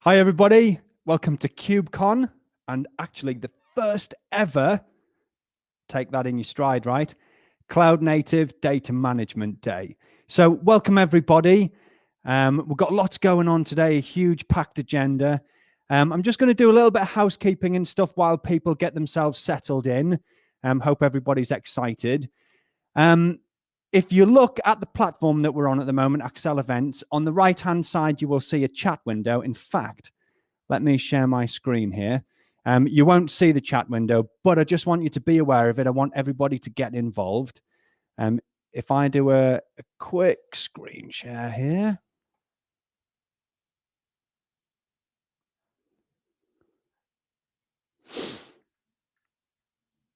Hi, everybody. Welcome to KubeCon, and actually the first ever, take that in your stride, right? Cloud Native Data Management Day. So welcome, everybody. We've got lots going on today, a huge packed agenda. I'm just going to do a little bit of housekeeping and stuff while people get themselves settled in. Hope everybody's excited. If you look at the platform that we're on at the moment, Accel Events, on the right-hand side, you will see a chat window. In fact, let me share my screen here. You won't see the chat window, but I just want you to be aware of it. I want everybody to get involved. If I do a quick screen share here.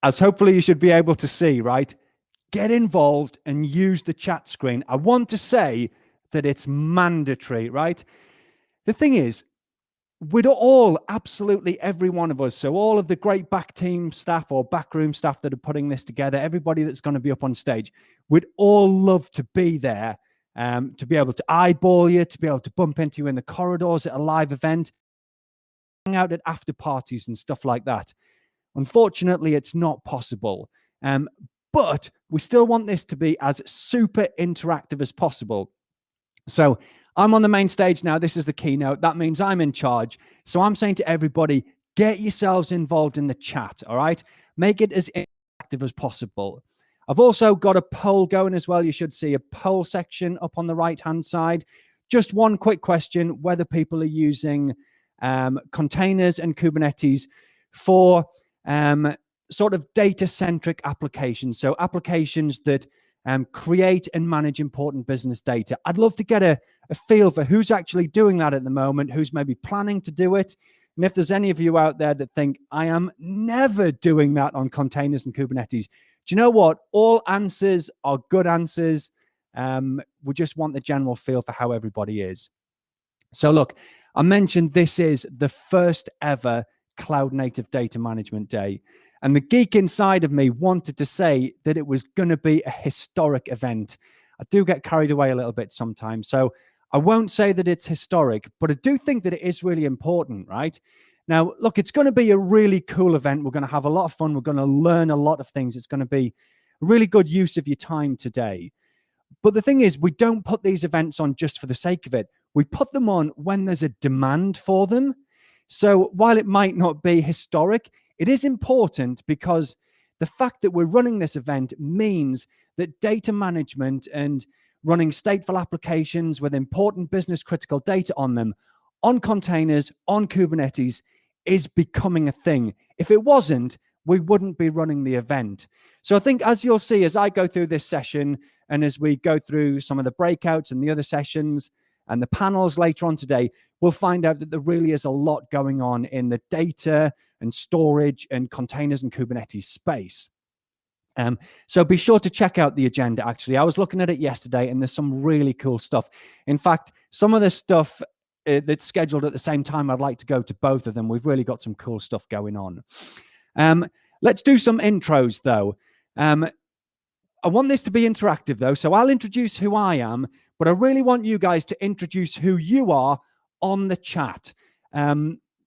As hopefully you should be able to see, right? Get involved and use the chat screen. I want to say that it's mandatory, right? The thing is, we'd all, absolutely every one of us, so all of the great back team staff or backroom staff that are putting this together, everybody that's going to be up on stage, we'd all love to be there, to be able to eyeball you, to be able to bump into you in the corridors at a live event, hang out at after parties and stuff like that. Unfortunately, it's not possible. But we still want this to be as super interactive as possible. So I'm on the main stage now. This is the keynote. That means I'm in charge. So I'm saying to everybody, get yourselves involved in the chat, all right? Make it as interactive as possible. I've also got a poll going as well. You should see a poll section up on the right-hand side. Just one quick question, whether people are using containers and Kubernetes for sort of data-centric applications. So applications that create and manage important business data. I'd love to get a feel for who's actually doing that at the moment, who's maybe planning to do it. And if there's any of you out there that think, I am never doing that on containers and Kubernetes, do you know what? All answers are good answers. We just want the general feel for how everybody is. So look, I mentioned this is the first ever Cloud Native Data Management Day. And the geek inside of me wanted to say that it was going to be a historic event. I do get carried away a little bit sometimes. So I won't say that it's historic, but I do think that it is really important, right? Now, look, it's going to be a really cool event. We're going to have a lot of fun. We're going to learn a lot of things. It's going to be a really good use of your time today. But the thing is, we don't put these events on just for the sake of it. We put them on when there's a demand for them. So while it might not be historic, it is important because the fact that we're running this event means that data management and running stateful applications with important business critical data on them, on containers, on Kubernetes, is becoming a thing. If it wasn't, we wouldn't be running the event. So I think as you'll see, as I go through this session and as we go through some of the breakouts and the other sessions and the panels later on today, we'll find out that there really is a lot going on in the data and storage and containers and Kubernetes space. So be sure to check out the agenda, actually. I was looking at it yesterday, and there's some really cool stuff. In fact, some of the stuff that's scheduled at the same time, I'd like to go to both of them. We've really got some cool stuff going on. Let's do some intros, though. I want this to be interactive, though, so I'll introduce who I am, but I really want you guys to introduce who you are on the chat.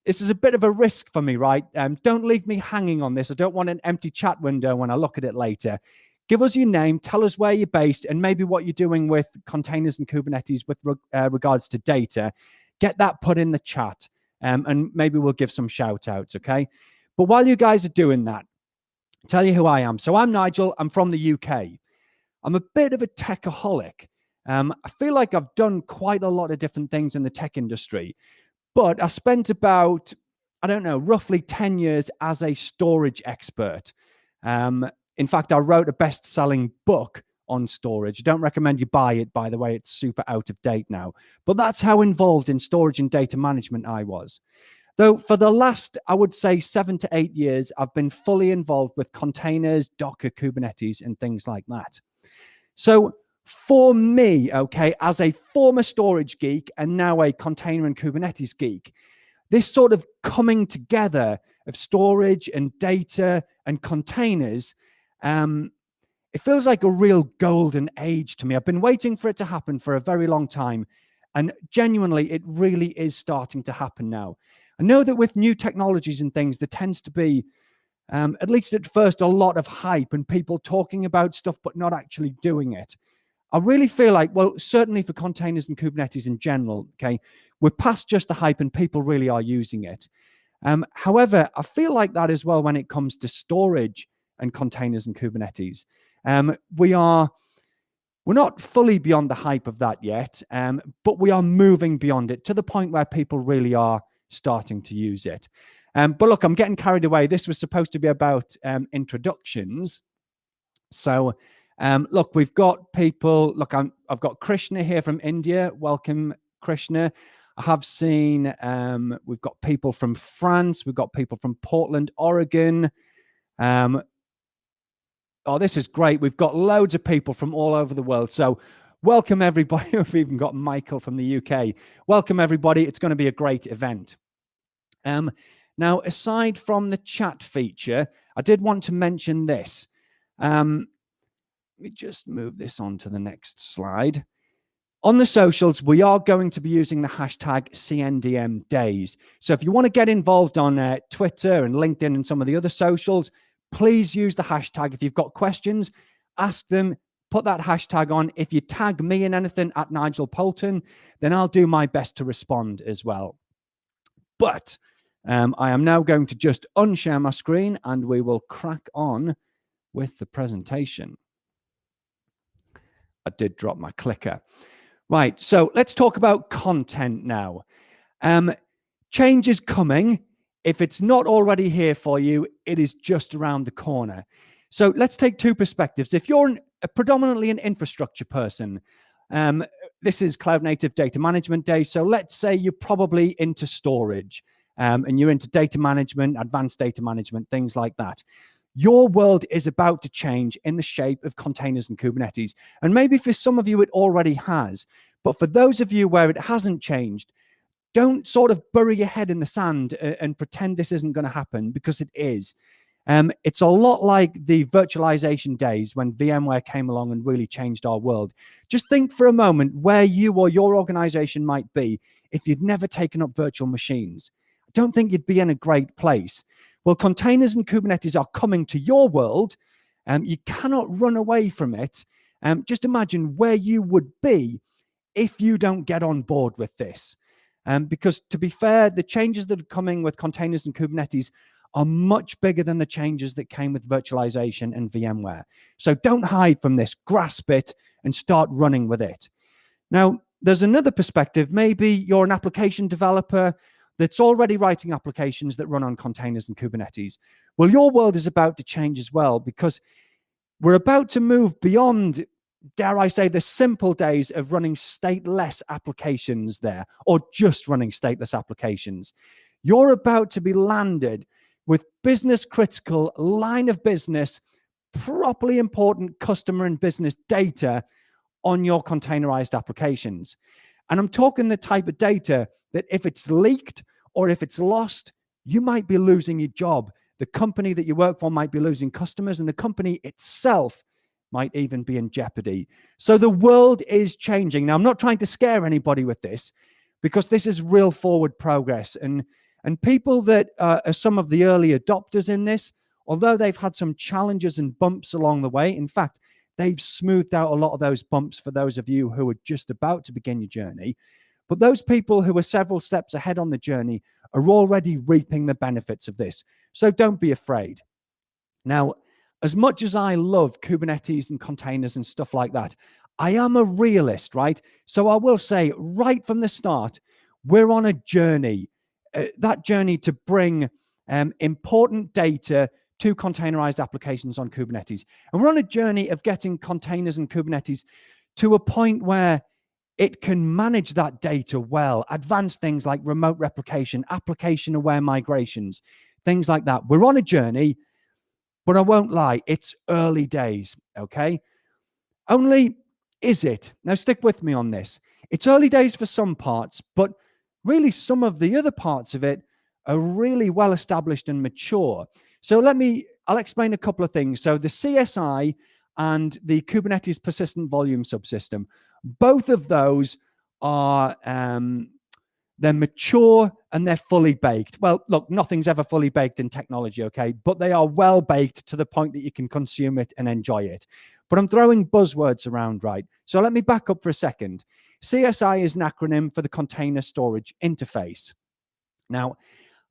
This is a bit of a risk for me, right? Don't leave me hanging on this. I don't want an empty chat window when I look at it later. Give us your name, tell us where you're based, and maybe what you're doing with containers and Kubernetes with regards to data. Get that put in the chat, and maybe we'll give some shout outs, okay? But while you guys are doing that, I'll tell you who I am. So I'm Nigel. I'm from the UK. I'm a bit of a techaholic. I feel like I've done quite a lot of different things in the tech industry. But I spent about, I don't know, roughly 10 years as a storage expert. In fact, I wrote a best-selling book on storage. Don't recommend you buy it, by the way. It's super out of date now. But that's how involved in storage and data management I was. Though for the last, I would say, 7 to 8 years, I've been fully involved with containers, Docker, Kubernetes, and things like that. So for me, okay, as a former storage geek and now a container and Kubernetes geek, this sort of coming together of storage and data and containers, it feels like a real golden age to me. I've been waiting for it to happen for a very long time. And genuinely, it really is starting to happen now. I know that with new technologies and things, there tends to be, at least at first, a lot of hype and people talking about stuff but not actually doing it. I really feel like, well, certainly for containers and Kubernetes in general, okay, we're past just the hype and people really are using it. However, I feel like that as well when it comes to storage and containers and Kubernetes. We're not fully beyond the hype of that yet, but we are moving beyond it to the point where people really are starting to use it. But look, I'm getting carried away. This was supposed to be about introductions. So look, we've got people. Look, I've got Krishna here from India. Welcome, Krishna. I have seen we've got people from France. We've got people from Portland, Oregon. Oh, this is great. We've got loads of people from all over the world. So welcome, everybody. We've even got Michael from the UK. Welcome, everybody. It's going to be a great event. Now, aside from the chat feature, I did want to mention this. Let me just move this on to the next slide. On the socials, we are going to be using the hashtag CNDM days. So if you want to get involved on Twitter and LinkedIn and some of the other socials, please use the hashtag. If you've got questions, ask them, put that hashtag on. If you tag me in anything at Nigel Poulton, then I'll do my best to respond as well. But I am now going to just unshare my screen and we will crack on with the presentation. I did drop my clicker. Right, so let's talk about content now. Change is coming. If it's not already here for you, it is just around the corner. So let's take two perspectives. If you're predominantly an infrastructure person, this is Cloud Native Data Management Day. So let's say you're probably into storage and you're into data management, advanced data management, things like that. Your world is about to change in the shape of containers and Kubernetes. And maybe for some of you, it already has. But for those of you where it hasn't changed, don't sort of bury your head in the sand and pretend this isn't going to happen, because it is. It's a lot like the virtualization days when VMware came along and really changed our world. Just think for a moment where you or your organization might be if you'd never taken up virtual machines. I don't think you'd be in a great place. Well, containers and Kubernetes are coming to your world. You cannot run away from it. Just imagine where you would be if you don't get on board with this. Because to be fair, the changes that are coming with containers and Kubernetes are much bigger than the changes that came with virtualization and VMware. So don't hide from this, grasp it and start running with it. Now, there's another perspective. Maybe you're an application developer that's already writing applications that run on containers and Kubernetes. Well, your world is about to change as well, because we're about to move beyond, dare I say, the simple days of running stateless applications there, or just running stateless applications. You're about to be landed with business critical, line of business, properly important customer and business data on your containerized applications. And I'm talking the type of data that if it's leaked or if it's lost, you might be losing your job. The company that you work for might be losing customers, and the company itself might even be in jeopardy. So the world is changing. Now, I'm not trying to scare anybody with this, because this is real forward progress. And people that are some of the early adopters in this, although they've had some challenges and bumps along the way, in fact, they've smoothed out a lot of those bumps for those of you who are just about to begin your journey. But those people who are several steps ahead on the journey are already reaping the benefits of this. So don't be afraid. Now, as much as I love Kubernetes and containers and stuff like that, I am a realist, right? So I will say right from the start, we're on a journey, that journey to bring important data to containerized applications on Kubernetes. And we're on a journey of getting containers and Kubernetes to a point where it can manage that data well, advanced things like remote replication, application-aware migrations, things like that. We're on a journey, but I won't lie, it's early days, okay? Only is it? Now stick with me on this. It's early days for some parts, but really some of the other parts of it are really well established and mature. So I'll explain a couple of things. So the CSI and the Kubernetes persistent volume subsystem, both of those are they're mature and they're fully baked. Well, look, nothing's ever fully baked in technology, okay? But they are well baked to the point that you can consume it and enjoy it. But I'm throwing buzzwords around, right? So let me back up for a second. CSI is an acronym for the Container Storage Interface. Now,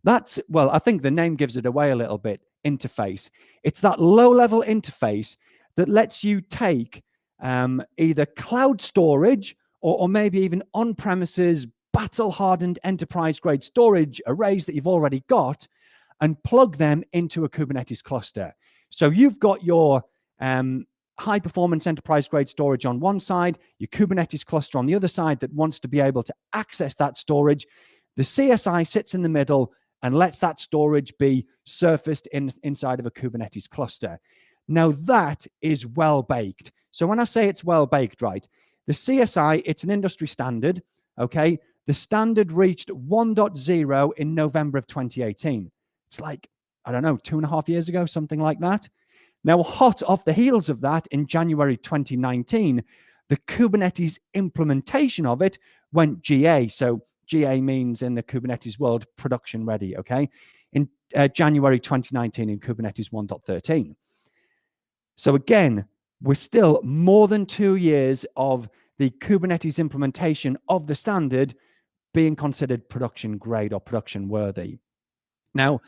that's, well, I think the name gives it away a little bit, interface. It's that low-level interface that lets you take either cloud storage or maybe even on-premises battle-hardened enterprise-grade storage arrays that you've already got and plug them into a Kubernetes cluster. So you've got your high-performance enterprise-grade storage on one side, your Kubernetes cluster on the other side that wants to be able to access that storage. The CSI sits in the middle and lets that storage be surfaced inside of a Kubernetes cluster. Now, that is well-baked. So when I say it's well-baked, right, the CSI, it's an industry standard, okay? The standard reached 1.0 in November of 2018. It's like, I don't know, 2.5 years ago, something like that. Now, hot off the heels of that, in January 2019, the Kubernetes implementation of it went GA. So GA means in the Kubernetes world, production ready, okay? In January 2019 in Kubernetes 1.13. So again, we're still more than 2 years of the Kubernetes implementation of the standard being considered production grade or production worthy. Now,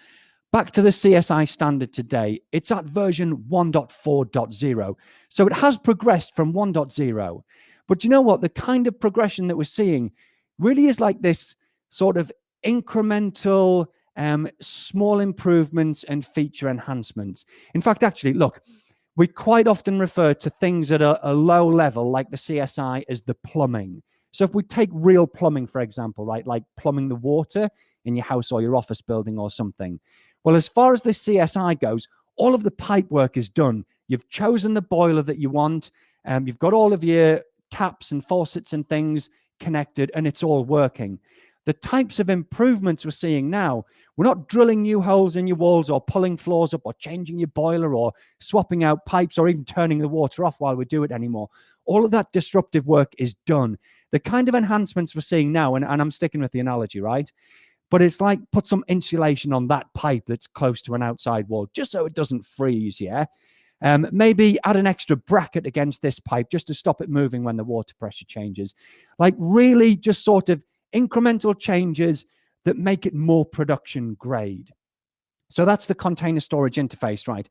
back to the CSI standard today, it's at version 1.4.0. So it has progressed from 1.0. But you know what? The kind of progression that we're seeing really is like this sort of incremental, small improvements and feature enhancements. In fact, actually, look, we quite often refer to things at a low level, like the CSI, as the plumbing. So if we take real plumbing, for example, right, like plumbing the water in your house or your office building or something. Well, as far as the CSI goes, all of the pipe work is done. You've chosen the boiler that you want. You've got all of your taps and faucets and things connected, and it's all working. The types of improvements we're seeing now, we're not drilling new holes in your walls or pulling floors up or changing your boiler or swapping out pipes or even turning the water off while we do it anymore. All of that disruptive work is done. The kind of enhancements we're seeing now, and I'm sticking with the analogy, right? But it's like put some insulation on that pipe that's close to an outside wall, just so it doesn't freeze, yeah? Maybe add an extra bracket against this pipe just to stop it moving when the water pressure changes. Like really just sort of incremental changes that make it more production grade. So that's the container storage interface, right?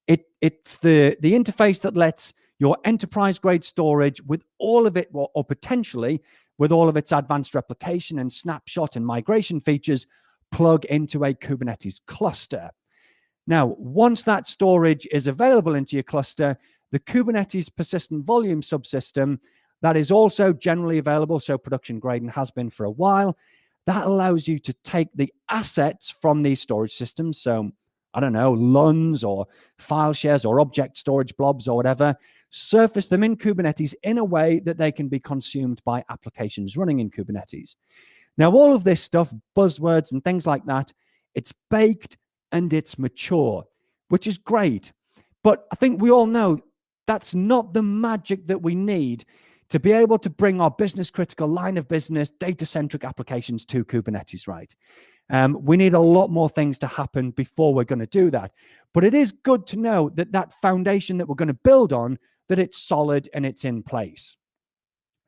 It's the interface that lets your enterprise grade storage with all of it, or potentially with all of its advanced replication and snapshot and migration features, plug into a Kubernetes cluster. Now, once that storage is available into your cluster, the Kubernetes persistent volume subsystem that is also generally available, so production grade and has been for a while, that allows you to take the assets from these storage systems, so I don't know, LUNs or file shares or object storage blobs or whatever, surface them in Kubernetes in a way that they can be consumed by applications running in Kubernetes. Now, all of this stuff, buzzwords and things like that, it's baked and it's mature, which is great. But I think we all know that's not the magic that we need to be able to bring our business critical line of business data-centric applications to Kubernetes, right? We need a lot more things to happen before we're going to do that. But it is good to know that that foundation that we're going to build on, that it's solid and it's in place.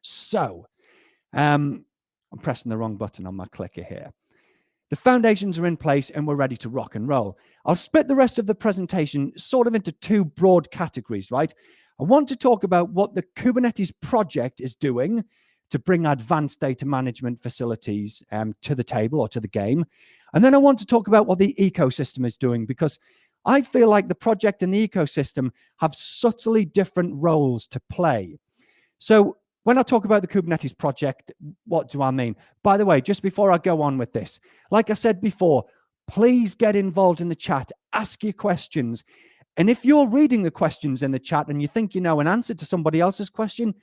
So I'm pressing the wrong button on my clicker here. The foundations are in place and we're ready to rock and roll. I'll split the rest of the presentation sort of into two broad categories, right? I want to talk about what the Kubernetes project is doing to bring advanced data management facilities to the table or to the game. And then I want to talk about what the ecosystem is doing, because I feel like the project and the ecosystem have subtly different roles to play. So when I talk about the Kubernetes project, what do I mean? By the way, just before I go on with this, like I said before, please get involved in the chat, ask your questions. And if you're reading the questions in the chat and you think you know an answer to somebody else's question,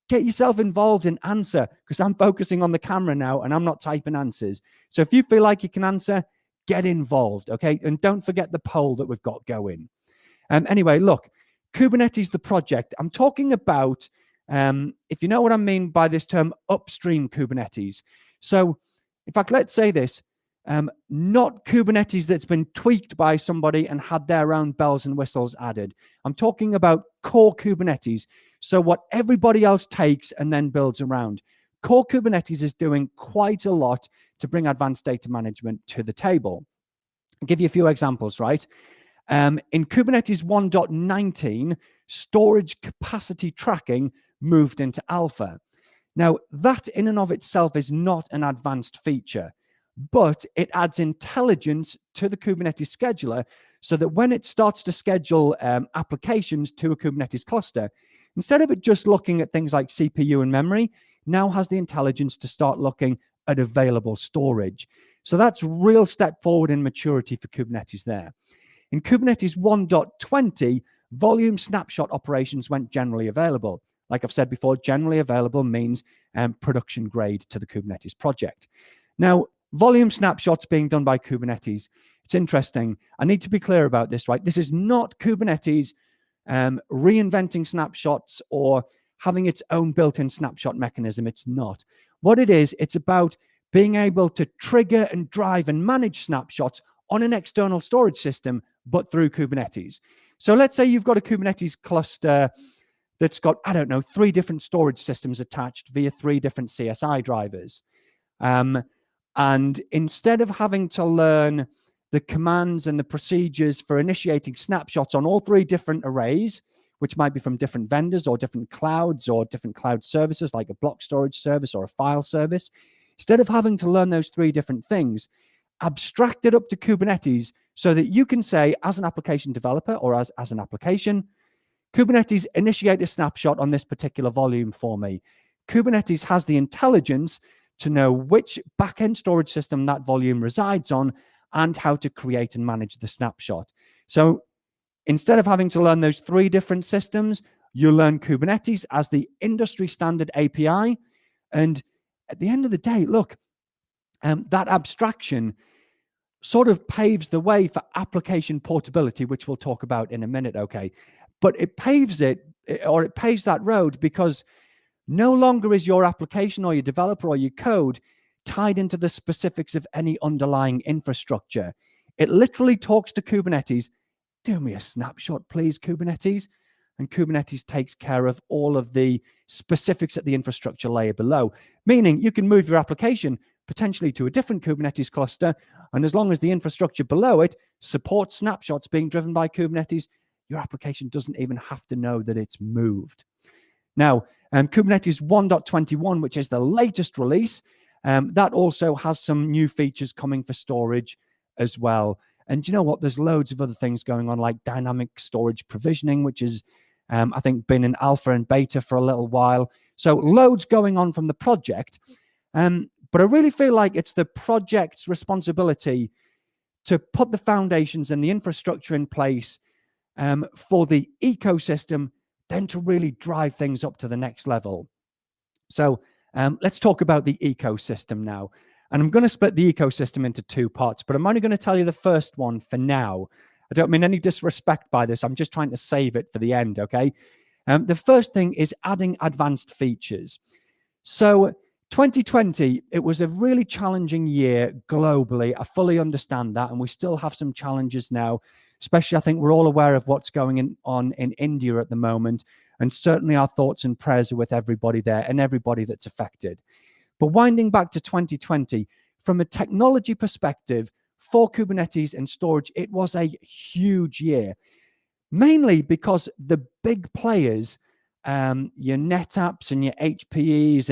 get yourself involved and answer, because I'm focusing on the camera now and I'm not typing answers. So if you feel like you can answer, get involved, okay? And don't forget the poll that we've got going. Anyway, look, Kubernetes, the project, I'm talking about if you know what I mean by this term, upstream Kubernetes. So in fact, let's say this, not Kubernetes that's been tweaked by somebody and had their own bells and whistles added. I'm talking about core Kubernetes. So what everybody else takes and then builds around. Core Kubernetes is doing quite a lot to bring advanced data management to the table. I'll give you a few examples, right? In Kubernetes 1.19, storage capacity tracking moved into alpha. Now, that in and of itself is not an advanced feature, but it adds intelligence to the Kubernetes scheduler so that when it starts to schedule applications to a Kubernetes cluster, instead of it just looking at things like CPU and memory, now has the intelligence to start looking at available storage. So that's a real step forward in maturity for Kubernetes there. In Kubernetes 1.20, volume snapshot operations went generally available. Like I've said before, generally available means production grade to the Kubernetes project. Now, volume snapshots being done by Kubernetes, it's interesting. I need to be clear about this, right? This is not Kubernetes reinventing snapshots or having its own built-in snapshot mechanism. It's not. What it is, it's about being able to trigger and drive and manage snapshots on an external storage system, but through Kubernetes. So let's say you've got a Kubernetes cluster that's got, I don't know, 3 different storage systems attached via 3 different CSI drivers. And instead of having to learn the commands and the procedures for initiating snapshots on all 3 different arrays, which might be from different vendors or different clouds or different cloud services like a block storage service or a file service, instead of having to learn those 3 different things, abstract it up to Kubernetes so that you can say, as an application developer or as an application, Kubernetes, initiate a snapshot on this particular volume for me. Kubernetes has the intelligence to know which backend storage system that volume resides on and how to create and manage the snapshot. So instead of having to learn those 3 different systems, you learn Kubernetes as the industry standard API. And at the end of the day, look, that abstraction sort of paves the way for application portability, which we'll talk about in a minute, okay? But it paves that road because no longer is your application or your developer or your code tied into the specifics of any underlying infrastructure. It literally talks to Kubernetes, do me a snapshot, please, Kubernetes. And Kubernetes takes care of all of the specifics at the infrastructure layer below, meaning you can move your application potentially to a different Kubernetes cluster. And as long as the infrastructure below it supports snapshots being driven by Kubernetes, your application doesn't even have to know that it's moved. Now, Kubernetes 1.21, which is the latest release, that also has some new features coming for storage as well. And you know what? There's loads of other things going on, like dynamic storage provisioning, which is, I think, been in alpha and beta for a little while. So loads going on from the project. But I really feel like it's the project's responsibility to put the foundations and the infrastructure in place for the ecosystem, then to really drive things up to the next level. So let's talk about the ecosystem now. And I'm going to split the ecosystem into 2 parts, but I'm only going to tell you the first one for now. I don't mean any disrespect by this. I'm just trying to save it for the end, okay? The first thing is adding advanced features. So 2020, it was a really challenging year globally. I fully understand that, and we still have some challenges now, especially I think we're all aware of what's going on in India at the moment, and certainly our thoughts and prayers are with everybody there and everybody that's affected. But winding back to 2020, from a technology perspective, for Kubernetes and storage, it was a huge year, mainly because the big players, your NetApps and your HPEs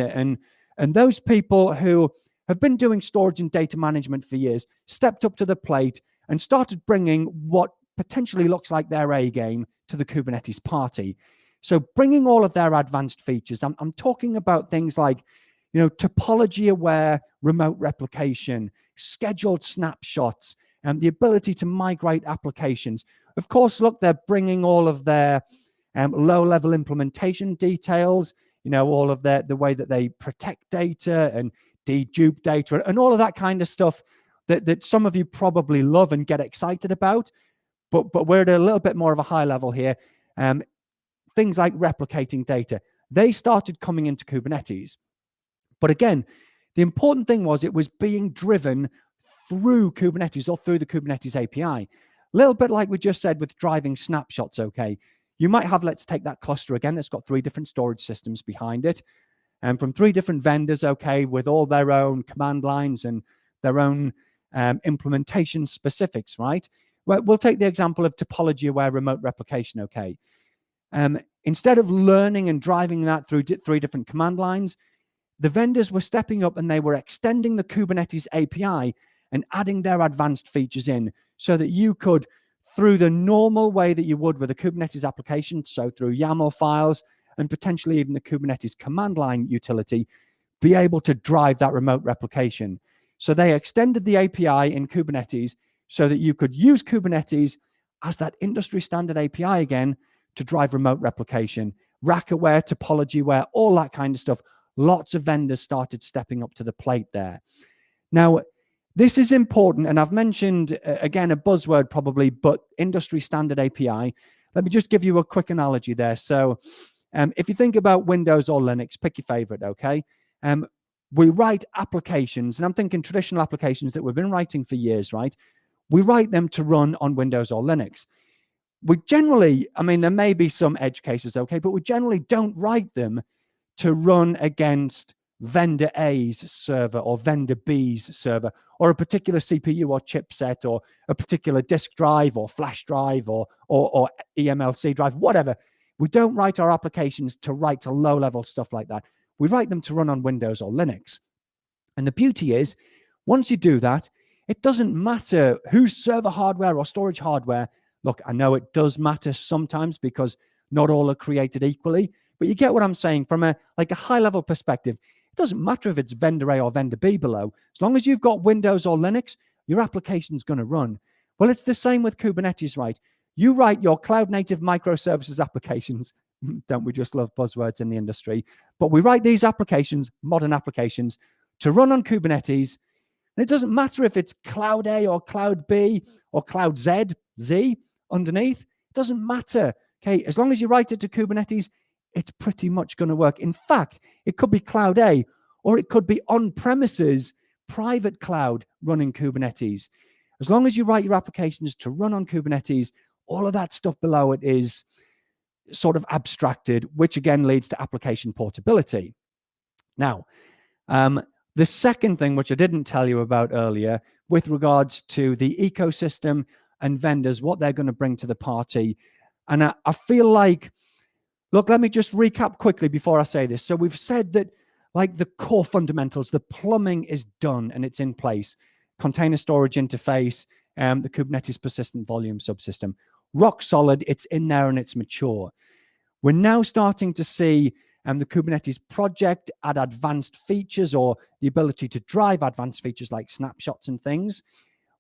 and those people who have been doing storage and data management for years, stepped up to the plate and started bringing what potentially looks like their A game to the Kubernetes party. So bringing all of their advanced features, I'm talking about things like, you know, topology-aware remote replication, scheduled snapshots, and the ability to migrate applications. Of course, look, they're bringing all of their low-level implementation details, you know, all of the way that they protect data and dedupe data and all of that kind of stuff that some of you probably love and get excited about. But we're at a little bit more of a high level here. Things like replicating data. they started coming into Kubernetes. But again, the important thing was it was being driven through Kubernetes or through the Kubernetes API. A little bit like we just said with driving snapshots, okay? You might have, let's take that cluster again, that's got 3 different storage systems behind it, and from 3 different vendors, okay, with all their own command lines and their own implementation specifics, right? Well, we'll take the example of topology-aware remote replication, okay? Instead of learning and driving that through 3 different command lines, the vendors were stepping up and they were extending the Kubernetes API and adding their advanced features in so that you could, through the normal way that you would with a Kubernetes application, so through YAML files and potentially even the Kubernetes command line utility, be able to drive that remote replication. So they extended the API in Kubernetes so that you could use Kubernetes as that industry standard API again to drive remote replication, rack-aware, topology-aware, all that kind of stuff. Lots of vendors started stepping up to the plate there. Now, this is important, and I've mentioned, again, a buzzword probably, but industry standard API. Let me just give you a quick analogy there. So if you think about Windows or Linux, pick your favorite, okay? We write applications, and I'm thinking traditional applications that we've been writing for years, right? We write them to run on Windows or Linux. We generally, I mean, there may be some edge cases, okay, but we generally don't write them to run against vendor A's server or vendor B's server, or a particular CPU or chipset, or a particular disk drive or flash drive or eMLC drive, whatever. We don't write our applications to write to low-level stuff like that. We write them to run on Windows or Linux. And the beauty is, once you do that, it doesn't matter whose server hardware or storage hardware. Look, I know it does matter sometimes because not all are created equally, but you get what I'm saying from a high-level perspective. It doesn't matter if it's vendor A or vendor B below. As long as you've got Windows or Linux, your application's going to run. Well, it's the same with Kubernetes, right? You write your cloud-native microservices applications. Don't we just love buzzwords in the industry? But we write these applications, modern applications, to run on Kubernetes. And it doesn't matter if it's Cloud A or Cloud B or Cloud Z underneath. It doesn't matter. Okay, as long as you write it to Kubernetes, it's pretty much going to work. In fact, it could be Cloud A, or it could be on-premises private cloud running Kubernetes. As long as you write your applications to run on Kubernetes, all of that stuff below it is sort of abstracted, which again leads to application portability. Now, the second thing, which I didn't tell you about earlier, with regards to the ecosystem and vendors, what they're going to bring to the party. And I feel like, look, let me just recap quickly before I say this. So we've said that like the core fundamentals, the plumbing is done and it's in place. Container storage interface, the Kubernetes persistent volume subsystem. Rock solid, it's in there and it's mature. We're now starting to see the Kubernetes project add advanced features or the ability to drive advanced features like snapshots and things.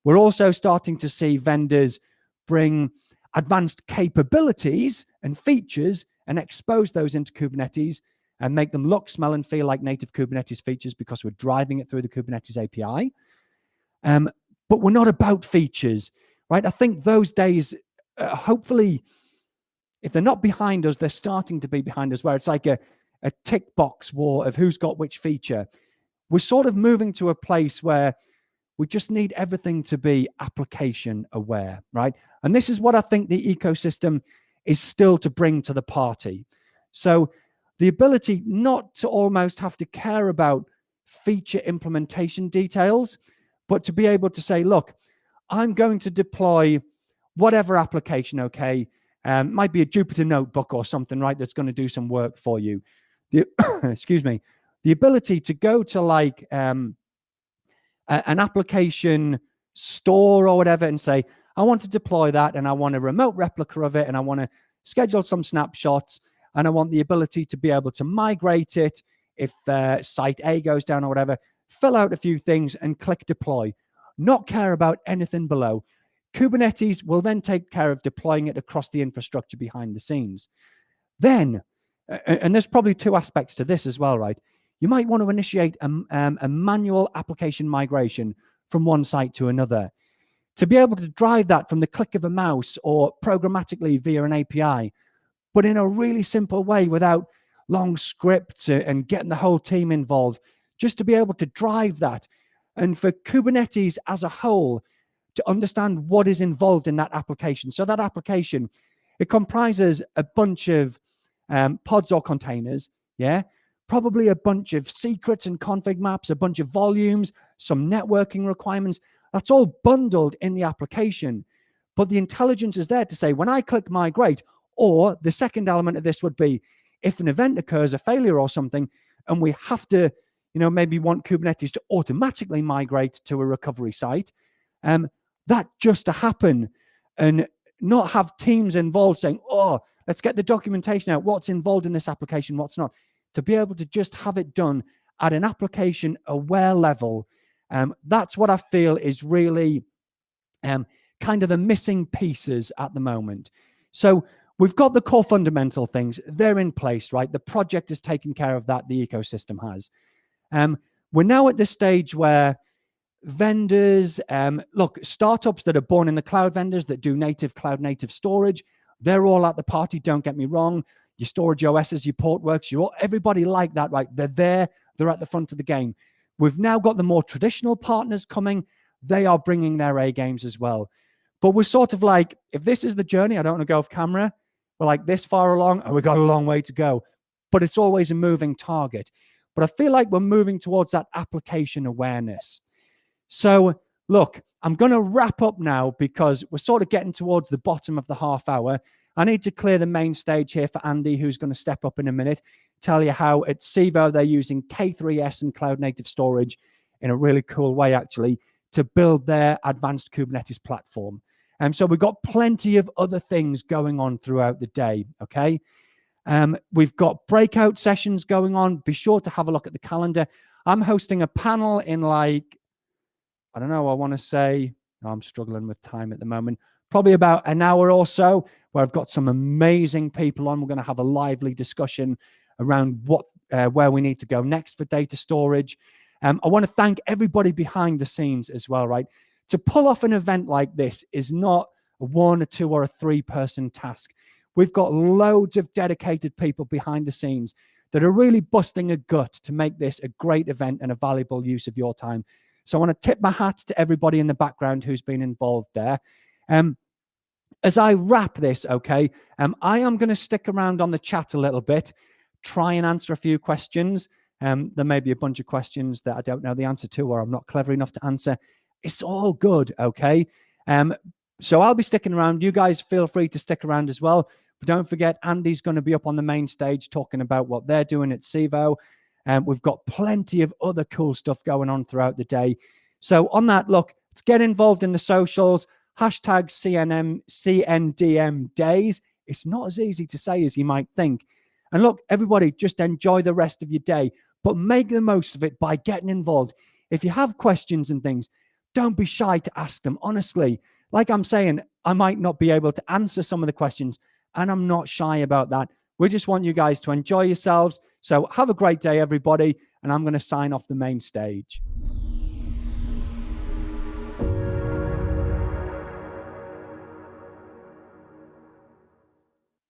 We're also starting to see vendors bring advanced capabilities and features and expose those into Kubernetes and make them look, smell, and feel like native Kubernetes features because we're driving it through the Kubernetes API. But we're not about features, right? I think those days, hopefully, if they're not behind us, they're starting to be behind us, where it's like a tick box war of who's got which feature. We're sort of moving to a place where we just need everything to be application aware, right? And this is what I think the ecosystem is still to bring to the party. So the ability not to almost have to care about feature implementation details, but to be able to say, look, I'm going to deploy whatever application, okay? Might be a Jupyter notebook or something, right? That's going to do some work for you. Excuse me. The ability to go to like an application store or whatever and say, I want to deploy that and I want a remote replica of it and I want to schedule some snapshots and I want the ability to be able to migrate it if site A goes down or whatever, fill out a few things and click deploy. Not care about anything below. Kubernetes will then take care of deploying it across the infrastructure behind the scenes. Then, and there's probably 2 aspects to this as well, right? You might want to initiate a manual application migration from one site to another. To be able to drive that from the click of a mouse or programmatically via an API, but in a really simple way without long scripts and getting the whole team involved just to be able to drive that. And for Kubernetes as a whole to understand what is involved in that application. So that application, it comprises a bunch of pods or containers, yeah? Probably a bunch of secrets and config maps, a bunch of volumes, some networking requirements. That's all bundled in the application. But the intelligence is there to say, when I click migrate, or the second element of this would be, if an event occurs, a failure or something, and we have to, maybe want Kubernetes to automatically migrate to a recovery site, that just to happen and not have teams involved saying, oh, let's get the documentation out, what's involved in this application, what's not. To be able to just have it done at an application aware level, that's what I feel is really kind of the missing pieces at the moment. So we've got the core fundamental things. They're in place, right? The project is taking care of that. The ecosystem has. We're now at the stage where vendors, look, startups that are born in the cloud, vendors that do cloud native storage, they're all at the party. Don't get me wrong. Your storage OSs, your Portworx, everybody like that, right? They're there. They're at the front of the game. We've now got the more traditional partners coming. They are bringing their A games as well. But we're sort of like, if this is the journey, I don't want to go off camera, we're like this far along, and we've got a long way to go. But it's always a moving target. But I feel like we're moving towards that application awareness. So look, I'm going to wrap up now because we're sort of getting towards the bottom of the half hour. I need to clear the main stage here for Andy, who's going to step up in a minute, tell you how at Civo they're using K3S and cloud native storage in a really cool way, actually, to build their advanced Kubernetes platform. And so we've got plenty of other things going on throughout the day, okay? We've got breakout sessions going on. Be sure to have a look at the calendar. I'm hosting a panel in I want to say, I'm struggling with time at the moment, probably about an hour or so, where I've got some amazing people on. We're going to have a lively discussion around where we need to go next for data storage. I want to thank everybody behind the scenes as well, right? To pull off an event like this is not a 1 or 2 or a 3-person task. We've got loads of dedicated people behind the scenes that are really busting a gut to make this a great event and a valuable use of your time. So I want to tip my hat to everybody in the background who's been involved there. As I wrap this, okay, I am going to stick around on the chat a little bit, try and answer a few questions. There may be a bunch of questions that I don't know the answer to or I'm not clever enough to answer. It's all good, okay? So I'll be sticking around. You guys feel free to stick around as well. But don't forget, Andy's going to be up on the main stage talking about what they're doing at Civo. We've got plenty of other cool stuff going on throughout the day. So on that, look, let's get involved in the socials. Hashtag CNDM days. It's not as easy to say as you might think. And look, everybody, just enjoy the rest of your day, but make the most of it by getting involved. If you have questions and things, don't be shy to ask them. Honestly, like I'm saying, I might not be able to answer some of the questions, and I'm not shy about that. We just want you guys to enjoy yourselves. So have a great day, everybody, and I'm going to sign off the main stage.